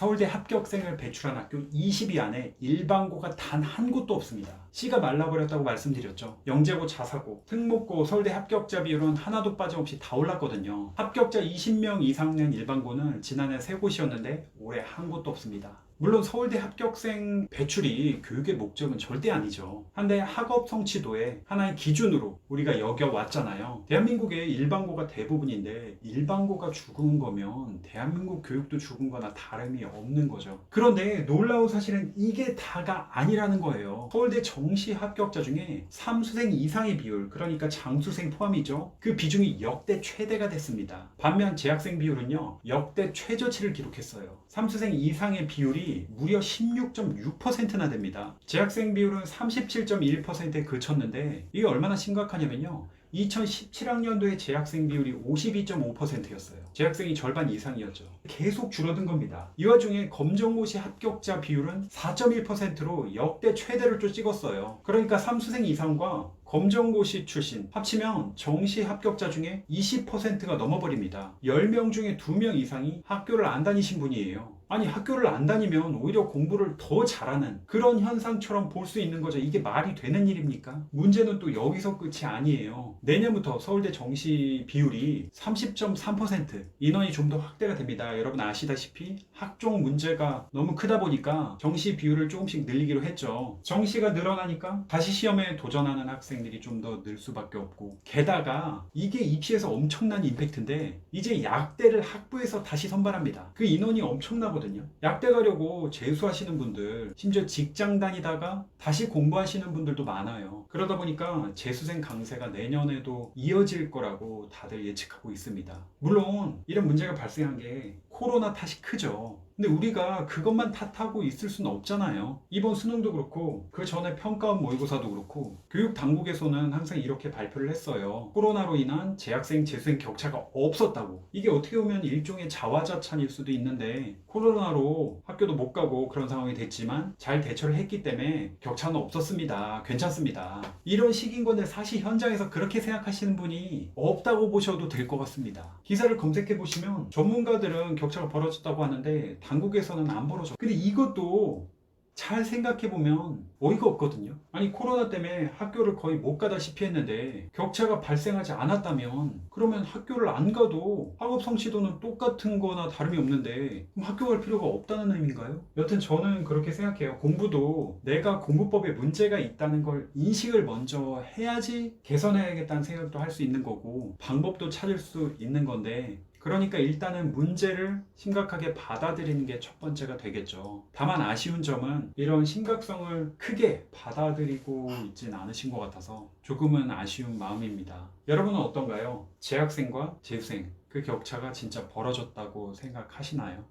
서울대 합격생을 배출한 학교 20위 안에 일반고가 단 한 곳도 없습니다. 씨가 말라버렸다고 말씀드렸죠. 영재고, 자사고, 특목고, 서울대 합격자 비율은 하나도 빠짐없이 다 올랐거든요. 합격자 20명 이상 낸 일반고는 지난해 3곳이었는데 올해 한 곳도 없습니다. 물론 서울대 합격생 배출이 교육의 목적은 절대 아니죠. 한데 학업 성취도의 하나의 기준으로 우리가 여겨왔잖아요. 대한민국의 일반고가 대부분인데 일반고가 죽은 거면 대한민국 교육도 죽은 거나 다름이 없는 거죠. 그런데 놀라운 사실은 이게 다가 아니라는 거예요. 서울대 정시 합격자 중에 삼수생 이상의 비율, 그러니까 장수생 포함이죠. 그 비중이 역대 최대가 됐습니다. 반면 재학생 비율은요, 역대 최저치를 기록했어요. 삼수생 이상의 비율이 무려 16.6%나 됩니다. 재학생 비율은 37.1%에 그쳤는데 이게 얼마나 심각하냐면요, 2017학년도에 재학생 비율이 52.5%였어요. 재학생이 절반 이상이었죠. 계속 줄어든 겁니다. 이 와중에 검정고시 합격자 비율은 4.1%로 역대 최대를 또 찍었어요. 그러니까 삼수생 이상과 검정고시 출신 합치면 정시 합격자 중에 20%가 넘어버립니다. 10명 중에 2명 이상이 학교를 안 다니신 분이에요. 아니, 학교를 안 다니면 오히려 공부를 더 잘하는 그런 현상처럼 볼 수 있는 거죠. 이게 말이 되는 일입니까? 문제는 또 여기서 끝이 아니에요. 내년부터 서울대 정시 비율이 30.3%, 인원이 좀 더 확대가 됩니다. 여러분 아시다시피 학종 문제가 너무 크다 보니까 정시 비율을 조금씩 늘리기로 했죠. 정시가 늘어나니까 다시 시험에 도전하는 학생들이 좀 더 늘 수밖에 없고, 게다가 이게 입시에서 엄청난 임팩트인데 이제 약대를 학부에서 다시 선발합니다. 그 인원이 엄청나거든요. 약대 가려고 재수하시는 분들, 심지어 직장 다니다가 다시 공부하시는 분들도 많아요. 그러다 보니까 재수생 강세가 내년에도 이어질 거라고 다들 예측하고 있습니다. 물론 이런 문제가 발생한 게 코로나 탓이 크죠. 근데 우리가 그것만 탓하고 있을 수는 없잖아요. 이번 수능도 그렇고 그 전에 평가원 모의고사도 그렇고 교육 당국에서는 항상 이렇게 발표를 했어요. 코로나로 인한 재학생, 재수생 격차가 없었다고. 이게 어떻게 보면 일종의 자화자찬일 수도 있는데 코로나로 학교도 못 가고 그런 상황이 됐지만 잘 대처를 했기 때문에 격차는 없었습니다. 괜찮습니다. 이런 식인 건데 사실 현장에서 그렇게 생각하시는 분이 없다고 보셔도 될 것 같습니다. 기사를 검색해 보시면 전문가들은 격차가 벌어졌다고 하는데 당국에서는 안 벌어져. 근데 이것도 잘 생각해보면 어이가 없거든요. 아니, 코로나 때문에 학교를 거의 못 가다시피 했는데 격차가 발생하지 않았다면 그러면 학교를 안 가도 학업 성취도는 똑같은 거나 다름이 없는데 그럼 학교 갈 필요가 없다는 의미인가요? 여튼 저는 그렇게 생각해요. 공부도 내가 공부법에 문제가 있다는 걸 인식을 먼저 해야지 개선해야겠다는 생각도 할 수 있는 거고 방법도 찾을 수 있는 건데, 그러니까 일단은 문제를 심각하게 받아들이는 게 첫 번째가 되겠죠. 다만 아쉬운 점은 이런 심각성을 크게 받아들이고 있진 않으신 것 같아서 조금은 아쉬운 마음입니다. 여러분은 어떤가요? 재학생과 재수생, 그 격차가 진짜 벌어졌다고 생각하시나요?